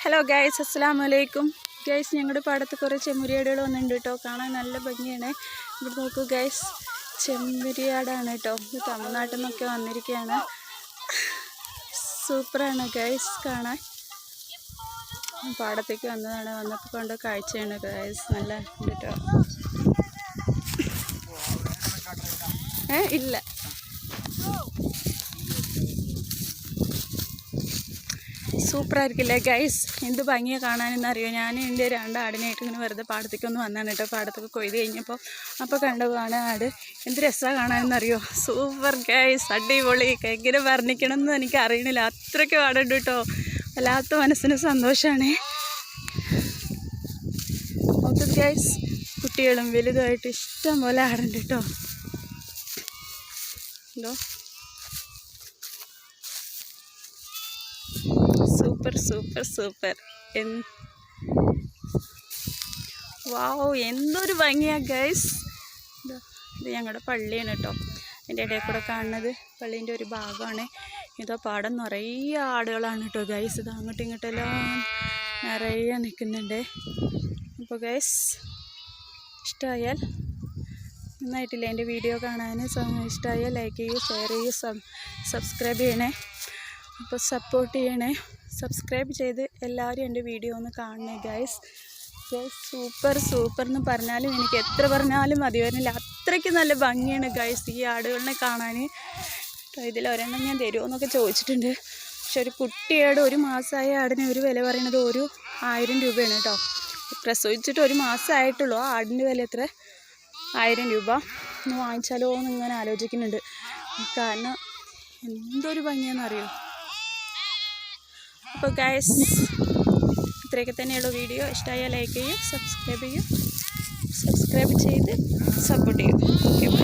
Hello guys, അസ്സലാമു അലൈക്കും. Guys, ഞങ്ങളുടെ പാടത്ത് കുറേ ചെമ്മരിയാടുകൾ വന്നിട്ടുണ്ട് കേട്ടോ. കാണാൻ നല്ല ഭംഗിയാണ്. ഇവിടെ നോക്കൂ ഗൈസ്, ചെമ്മരിയാടാണ് കേട്ടോ. ഇത് തമിഴ്നാട്ടിൽ നിന്നൊക്കെ വന്നിരിക്കുകയാണ്. സൂപ്പറാണ് ഗൈസ് കാണാൻ. പാടത്തേക്ക് വന്നതാണ്, വന്നപ്പോൾ കൊണ്ട് കാഴ്ചയാണ് ഗൈസ്. നല്ല കേട്ടോ. ഇല്ല, സൂപ്പറായിരിക്കില്ലേ ഗൈസ്? എന്ത് ഭംഗിയാണ് കാണാനെന്നറിയോ. ഞാൻ എൻ്റെ രണ്ടാടിനായിട്ട് ഇങ്ങനെ വെറുതെ പാടത്തേക്കൊന്ന് വന്നാണ് കേട്ടോ. പാടത്തൊക്കെ കൊയ്ത് കഴിഞ്ഞപ്പോൾ അപ്പോൾ കണ്ടതാണ് ആട്. എന്ത് രസമാണ് കാണാനെന്നറിയോ. സൂപ്പർ ഗൈസ്, അടിപൊളി. എങ്ങനെ വർണ്ണിക്കണമെന്ന് എനിക്ക് അറിയണില്ല, അത്രയ്ക്ക് പാടുണ്ട് കേട്ടോ. വല്ലാത്ത മനസ്സിന് സന്തോഷമാണ്. നോക്കൂ ഗൈസ്, കുട്ടികളും വലുതുമായിട്ട് ഇഷ്ടം പോലെ ആടുണ്ട് കേട്ടോ. എന്തോ സൂപ്പർ സൂപ്പർ സൂപ്പർ. വാവ്, എന്തൊരു ഭംഗിയാണ് ഗൈസ്. ഇത് ഞങ്ങളുടെ പള്ളിയാണ് കേട്ടോ. എൻ്റെ ഇടയിൽ കൂടെ കാണുന്നത് പള്ളീൻ്റെ ഒരു ഭാഗമാണ്. ഇതോ പാടം നിറയെ ആടുകളാണ് കേട്ടോ ഗൈസ്. ഇത് അങ്ങോട്ടും ഇങ്ങോട്ടെല്ലാം നിറയെ നിൽക്കുന്നുണ്ട്. അപ്പോൾ ഗൈസ്, ഇഷ്ടമായാൽ, നന്നായിട്ടില്ല എൻ്റെ വീഡിയോ കാണാൻ, ഇഷ്ടമായാൽ ലൈക്ക് ചെയ്യൂ, ഷെയർ ചെയ്യൂ, സബ്സ്ക്രൈബ് ചെയ്യണേ. അപ്പോൾ സപ്പോർട്ട് ചെയ്യണേ. സബ്സ്ക്രൈബ് ചെയ്ത് എല്ലാവരും എൻ്റെ വീഡിയോ ഒന്ന് കാണണേ ഗൈസ്. ഗൈസ്, സൂപ്പർ സൂപ്പർ എന്ന് പറഞ്ഞാലും എനിക്ക് എത്ര പറഞ്ഞാലും മതി വരുന്നില്ല. അത്രയ്ക്ക് നല്ല ഭംഗിയാണ് ഗൈസ് ഈ ആടുകളിനെ കാണാൻ. ഇതിലൊരെണ്ണം ഞാൻ തരുമോ എന്നൊക്കെ ചോദിച്ചിട്ടുണ്ട്. പക്ഷെ ഒരു കുട്ടിയാട്, ഒരു മാസമായ ആടിന് ഒരു വില പറയുന്നത് 1000 രൂപയാണ് കേട്ടോ. പ്രസവിച്ചിട്ട് ഒരു മാസമായിട്ടുള്ളൂ. ആ ആടിൻ്റെ വില എത്ര? 1000 രൂപ. ഒന്ന് വാങ്ങിച്ചാലോ എന്ന് ഇങ്ങനെ ആലോചിക്കുന്നുണ്ട്. കാരണം എന്തൊരു ഭംഗിയാണെന്നറിയോ. അപ്പോൾ ഗൈസ്, ഇത്രയൊക്കെ തന്നെയുള്ള വീഡിയോ. ഇഷ്ടമായാൽ ലൈക്ക് ചെയ്യൂ, സബ്സ്ക്രൈബ് ചെയ്യൂ, സബ്സ്ക്രൈബ് ചെയ്ത് സപ്പോർട്ട് ചെയ്യൂ. Okay, by.